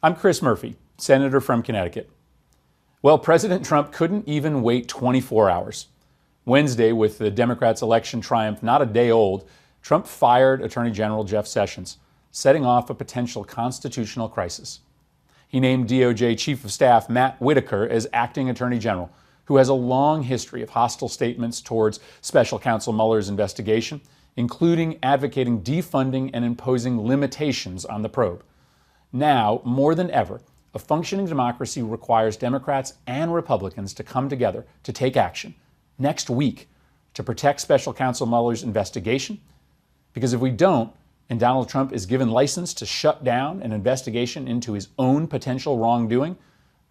I'm Chris Murphy, Senator from Connecticut. Well, President Trump couldn't even wait 24 hours. Wednesday, with the Democrats' election triumph not a day old, Trump fired Attorney General Jeff Sessions, setting off a potential constitutional crisis. He named DOJ Chief of Staff Matt Whitaker as acting Attorney General, who has a long history of hostile statements towards Special Counsel Mueller's investigation, including advocating defunding and imposing limitations on the probe. Now, more than ever, a functioning democracy requires Democrats and Republicans to come together to take action next week to protect Special Counsel Mueller's investigation. Because if we don't, and Donald Trump is given license to shut down an investigation into his own potential wrongdoing,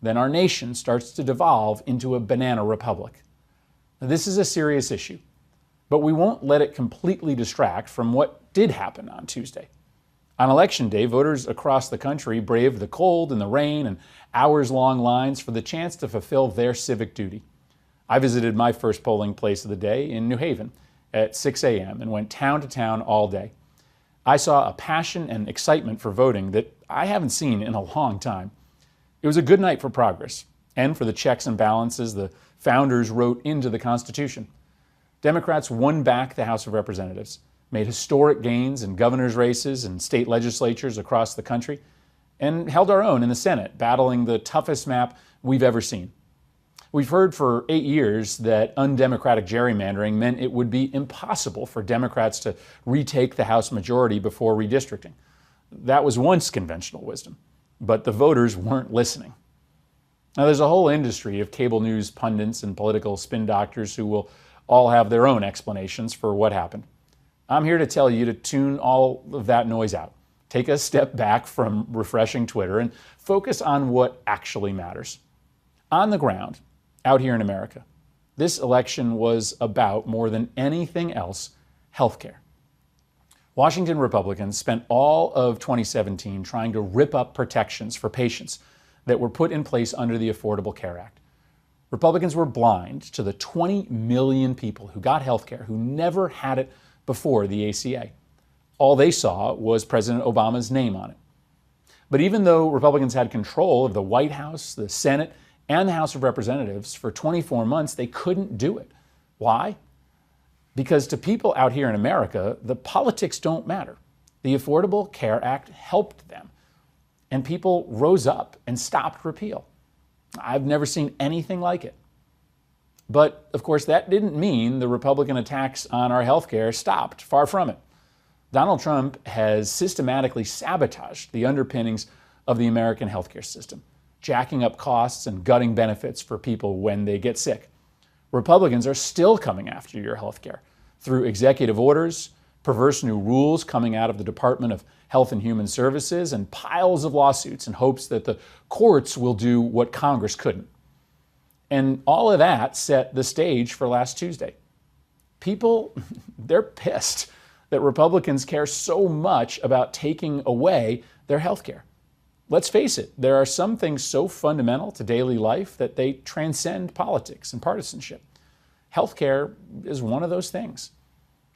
then our nation starts to devolve into a banana republic. Now, this is a serious issue, but we won't let it completely distract from what did happen on Tuesday. On Election Day, voters across the country braved the cold and the rain and hours-long lines for the chance to fulfill their civic duty. I visited my first polling place of the day in New Haven at 6 a.m. and went town to town all day. I saw a passion and excitement for voting that I haven't seen in a long time. It was a good night for progress and for the checks and balances the founders wrote into the Constitution. Democrats won back the House of Representatives, made historic gains in governor's races and state legislatures across the country, and held our own in the Senate, battling the toughest map we've ever seen. We've heard for 8 years that undemocratic gerrymandering meant it would be impossible for Democrats to retake the House majority before redistricting. That was once conventional wisdom, but the voters weren't listening. Now, there's a whole industry of cable news pundits and political spin doctors who will all have their own explanations for what happened. I'm here to tell you to tune all of that noise out. Take a step back from refreshing Twitter and focus on what actually matters. On the ground, out here in America, this election was about, more than anything else, healthcare. Washington Republicans spent all of 2017 trying to rip up protections for patients that were put in place under the Affordable Care Act. Republicans were blind to the 20 million people who got healthcare who never had it before the ACA. All they saw was President Obama's name on it. But even though Republicans had control of the White House, the Senate, and the House of Representatives for 24 months, they couldn't do it. Why? Because to people out here in America, the politics don't matter. The Affordable Care Act helped them, and people rose up and stopped repeal. I've never seen anything like it. But, of course, that didn't mean the Republican attacks on our health care stopped. Far from it. Donald Trump has systematically sabotaged the underpinnings of the American healthcare system, jacking up costs and gutting benefits for people when they get sick. Republicans are still coming after your health care through executive orders, perverse new rules coming out of the Department of Health and Human Services, and piles of lawsuits in hopes that the courts will do what Congress couldn't. And all of that set the stage for last Tuesday. People, they're pissed that Republicans care so much about taking away their health care. Let's face it, there are some things so fundamental to daily life that they transcend politics and partisanship. Healthcare is one of those things.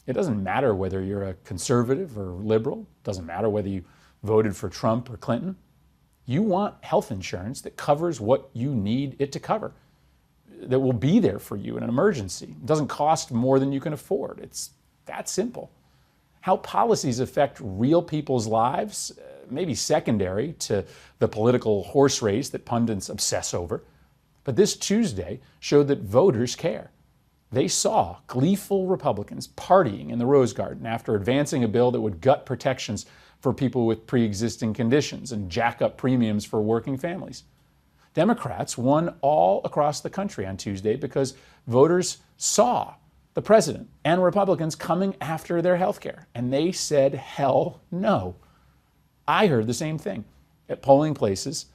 It doesn't matter whether you're a conservative or liberal. It doesn't matter whether you voted for Trump or Clinton. You want health insurance that covers what you need it to cover, that will be there for you in an emergency. It doesn't cost more than you can afford. It's that simple. How policies affect real people's lives may be secondary to the political horse race that pundits obsess over. But this Tuesday showed that voters care. They saw gleeful Republicans partying in the Rose Garden after advancing a bill that would gut protections for people with pre-existing conditions and jack up premiums for working families. Democrats won all across the country on Tuesday because voters saw the president and Republicans coming after their health care, and they said, hell no. I heard the same thing at polling places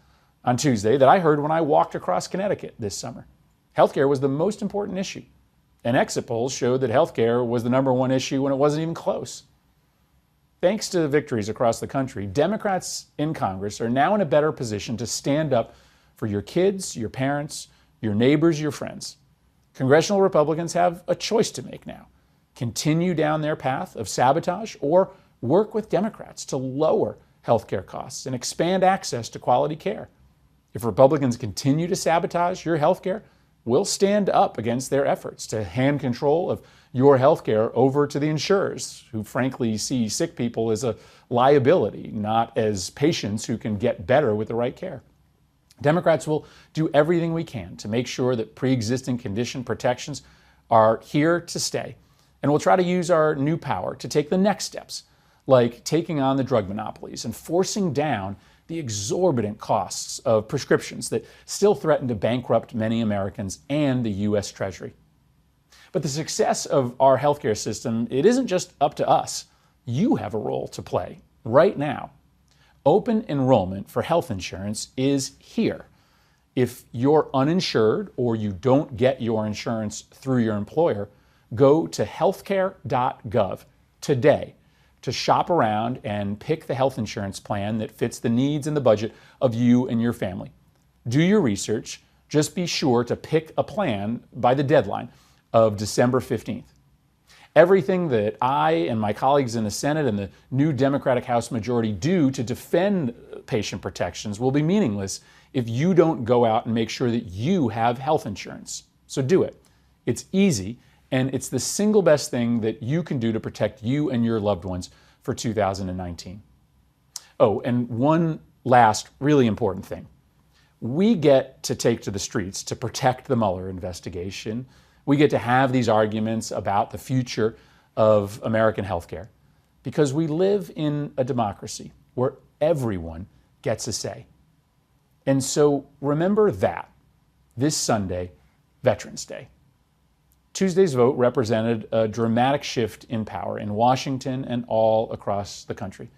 on Tuesday that I heard when I walked across Connecticut this summer. Healthcare was the most important issue, and exit polls showed that healthcare was the number one issue when it wasn't even close. Thanks to victories across the country, Democrats in Congress are now in a better position to stand up for your kids, your parents, your neighbors, your friends. Congressional Republicans have a choice to make now. Continue down their path of sabotage or work with Democrats to lower healthcare costs and expand access to quality care. If Republicans continue to sabotage your healthcare, we'll stand up against their efforts to hand control of your healthcare over to the insurers, who frankly see sick people as a liability, not as patients who can get better with the right care. Democrats will do everything we can to make sure that pre-existing condition protections are here to stay. And we'll try to use our new power to take the next steps, like taking on the drug monopolies and forcing down the exorbitant costs of prescriptions that still threaten to bankrupt many Americans and the U.S. Treasury. But the success of our healthcare system, it isn't just up to us. You have a role to play right now. Open enrollment for health insurance is here. If you're uninsured or you don't get your insurance through your employer, go to healthcare.gov today to shop around and pick the health insurance plan that fits the needs and the budget of you and your family. Do your research. Just be sure to pick a plan by the deadline of December 15th. Everything that I and my colleagues in the Senate and the new Democratic House majority do to defend patient protections will be meaningless if you don't go out and make sure that you have health insurance. So do it. It's easy, and it's the single best thing that you can do to protect you and your loved ones for 2019. Oh, and one last really important thing. We get to take to the streets to protect the Mueller investigation. We get to have these arguments about the future of American healthcare because we live in a democracy where everyone gets a say. And so remember that this Sunday, Veterans Day. Tuesday's vote represented a dramatic shift in power in Washington and all across the country.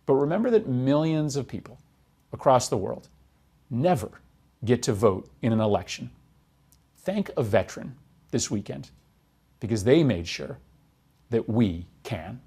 But remember that millions of people across the world never get to vote in an election. Thank a veteran this weekend because they made sure that we can.